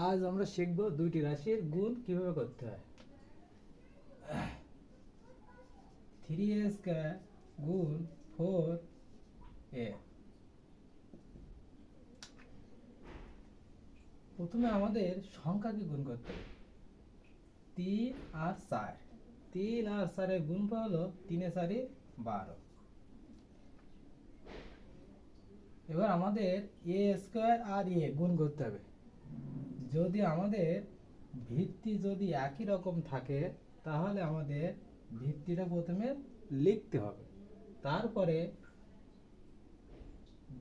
আজ আমরা শিখব দুইটি রাশির গুণ কিভাবে করতে হয়। 3a স্কয়ার গুণ 4a। প্রথমে আমাদের সংখ্যাকে গুণ করতে হবে। 3 আর 4, 3 আর 4 এর গুণফল হলো 3 এ 4 12। এবার আমাদের a স্কয়ার আর a গুণ করতে হবে। যদি আমাদের ভিত্তি যদি একই রকম থাকে তাহলে আমাদের ভিত্তিটা প্রথমে লিখতে হবে, তারপরে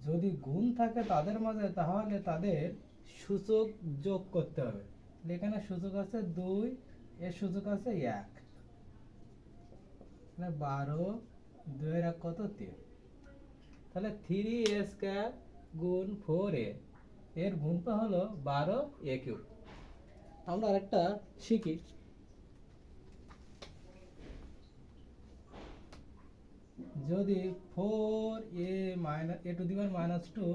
যদি গুণ থাকে তাদের মাঝে তাহলে তাদের সূচক যোগ করতে হবে। এখানে সূচক আছে 2, এর সূচক আছে 1, 12, 2 এর 1 কত 3। তাহলে 3a স্কয়ার গুণ 4a এর গুণফল হলো 12a কিউব। আমরা আরেকটা শিখি। যদি 4a টু দি পাওয়ার -2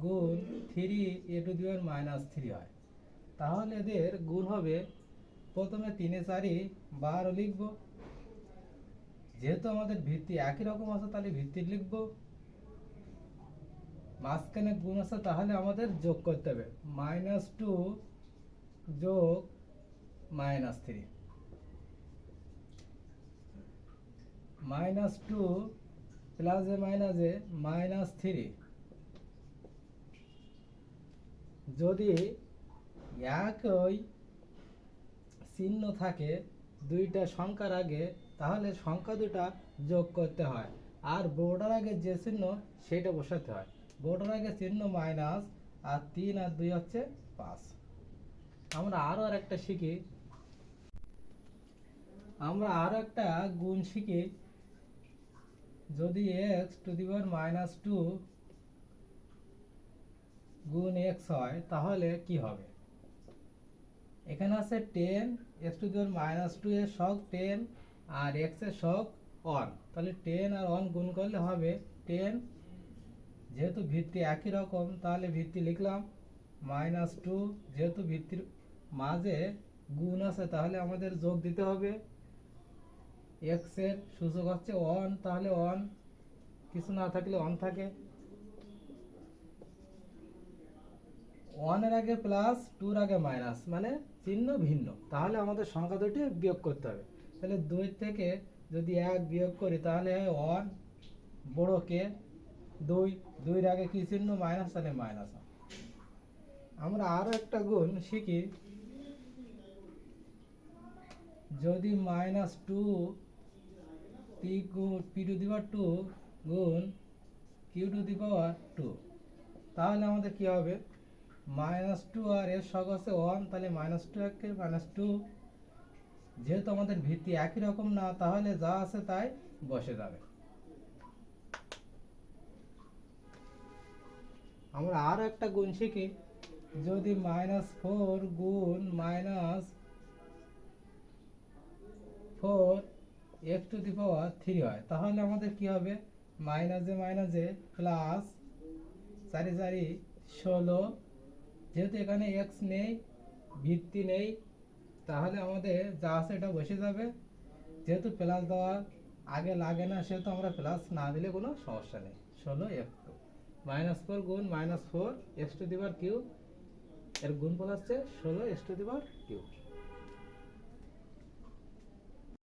গুণ 3a টু দি পাওয়ার -3 হয় তাহলে এদের গুণ হবে, প্রথমে 3 এ 4 12 লিখব। যেহেতু আমাদের ভিত্তি একই রকম আছে তাহলে ভিত্তি লিখব, মাঝখানে গুণ আছে তাহলে আমাদের যোগ করতে হবে। -2 যোগ -3, -2 প্লাস এ মাইনাস এ -3। যদি একই চিহ্ন থাকে দুইটা সংখ্যার আগে তাহলে সংখ্যা দুটা যোগ করতে হয়, আর বোর্ডের আগে যে চিহ্ন সেটা বসাতে হয়। বোর্ডের আগে চিহ্ন মাইনাস, আর 3 আর 2 হচ্ছে 5। আমরা আরো একটা শিখি। আমরা আরো একটা গুণ শিখি। যদি x টু দি পাওয়ার -2 গুণ x হয় তাহলে কি হবে? এখানে আছে 10, x টু দি পাওয়ার -2 এর সহগ 10 আর x এর সহগ 1, তাহলে 10 আর 1 গুণ করলে হবে 10। যেহেতু ভিত্তি একই রকম তাহলে ভিত্তি লিখলাম -2। যেহেতু ভিত্তির মাঝে গুণ আছে তাহলে আমাদের যোগ দিতে হবে। x এর সূচক হচ্ছে 1, তাহলে 1, কিছু না থাকলে 1 থাকে। 1 এর আগে প্লাস, 2 এর আগে মাইনাস, মানে চিহ্ন ভিন্ন, তাহলে আমাদের সংখ্যা দুটি বিয়োগ করতে হবে। তাহলে 2 থেকে যদি 1 বিয়োগ করি তাহলে 1 বড় কে 2, 2 এর আগে কি চিহ্ন মাইনাস, তাহলে মাইনাস। আমরা আরো একটা গুণ শিখি। যদি -2 p টু দি পাওয়ার 2 গুণ q টু দি পাওয়ার 2, তাহলে আমাদের কি হবে? -2 আর এর সহগ আছে 1, তাহলে -2 একে -2। যেহেতু আমাদের ভিত্তি একই রকম না তাহলে যা আছে তাই বসে যাবে। আমরা আরো একটা গুণ শিখি। যদি -4 গুণ -4 x টু দি পাওয়ার 3 হয় তাহলে আমাদের কি হবে? মাইনাসে প্লাস, 4 4 16। যেহেতু এখানে x নেই, ভিত্তি নেই, তাহলে আমাদের যা আছে এটা বসে যাবে। যেহেতু প্লাস দেওয়া আগে লাগে না সেহেতু আমরা প্লাস না দিলে কোনো সমস্যা নেই। 16 f2 -4 গুণ -4 x to the power cube, এর গুণফল হচ্ছে 16 x to the power cube.